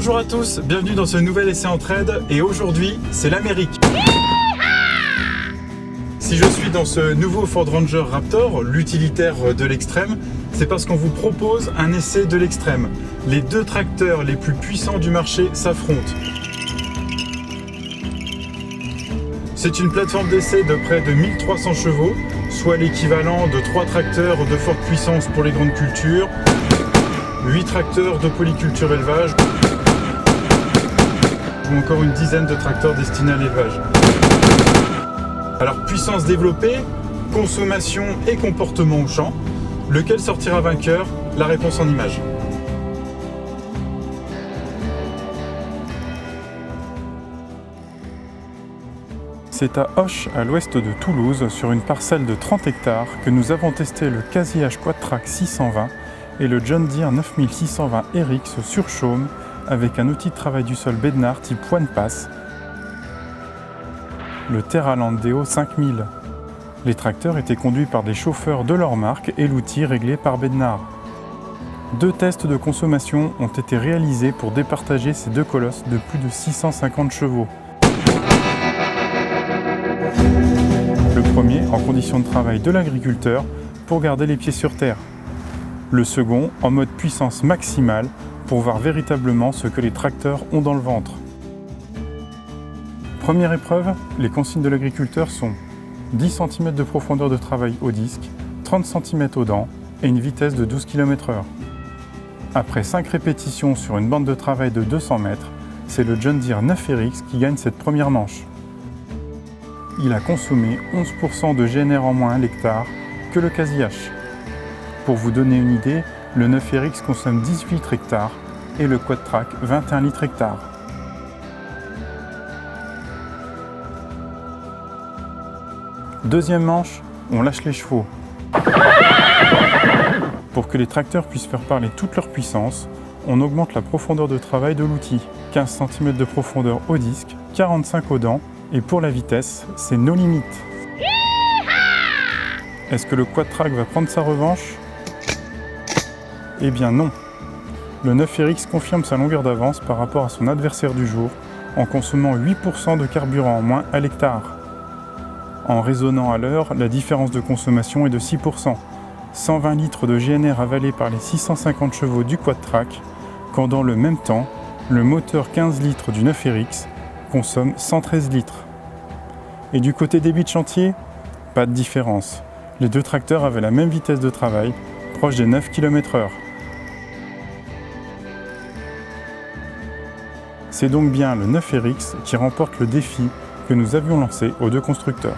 Bonjour à tous, bienvenue dans ce nouvel essai en trade et aujourd'hui c'est l'Amérique. Si je suis dans ce nouveau Ford Ranger Raptor, l'utilitaire de l'extrême, c'est parce qu'on vous propose un essai de l'extrême. Les deux tracteurs les plus puissants du marché s'affrontent. C'est une plateforme d'essai de près de 1300 chevaux, soit l'équivalent de 3 tracteurs de forte puissance pour les grandes cultures, 8 tracteurs de polyculture élevage, ou encore une dizaine de tracteurs destinés à l'élevage. Alors puissance développée, consommation et comportement au champ, lequel sortira vainqueur? La réponse en images. C'est à Auch, à l'ouest de Toulouse, sur une parcelle de 30 hectares, que nous avons testé le Casi-H Quad-Trac 620 et le John Deere 9620 RX sur chaume avec un outil de travail du sol Bednar type One-Pass, le Terraland Deo 5000. Les tracteurs étaient conduits par des chauffeurs de leur marque et l'outil réglé par Bednar. 2 tests de consommation ont été réalisés pour départager ces deux colosses de plus de 650 chevaux. Le premier en conditions de travail de l'agriculteur pour garder les pieds sur terre. Le second en mode puissance maximale pour voir véritablement ce que les tracteurs ont dans le ventre. Première épreuve, les consignes de l'agriculteur sont 10 cm de profondeur de travail au disque, 30 cm aux dents et une vitesse de 12 km/h. Après 5 répétitions sur une bande de travail de 200 mètres, c'est le John Deere 9RX qui gagne cette première manche. Il a consommé 11% de GNR en moins à l'hectare que le Casi-H. Pour vous donner une idée, le 9RX consomme 18 litres hectare et le Quad-Trac 21 litres hectare. Deuxième manche, on lâche les chevaux. Pour que les tracteurs puissent faire parler toute leur puissance, on augmente la profondeur de travail de l'outil. 15 cm de profondeur au disque, 45 aux dents, et pour la vitesse, c'est nos limites. Est-ce que le Quad-Trac va prendre sa revanche? Eh bien non. Le 9RX confirme sa longueur d'avance par rapport à son adversaire du jour en consommant 8% de carburant en moins à l'hectare. En raisonnant à l'heure, la différence de consommation est de 6%, 120 litres de GNR avalés par les 650 chevaux du Quad-Trac, quand dans le même temps, le moteur 15 litres du 9RX consomme 113 litres. Et du côté débit de chantier, pas de différence. Les deux tracteurs avaient la même vitesse de travail, proche des 9 km/h. C'est donc bien le 9RX qui remporte le défi que nous avions lancé aux deux constructeurs.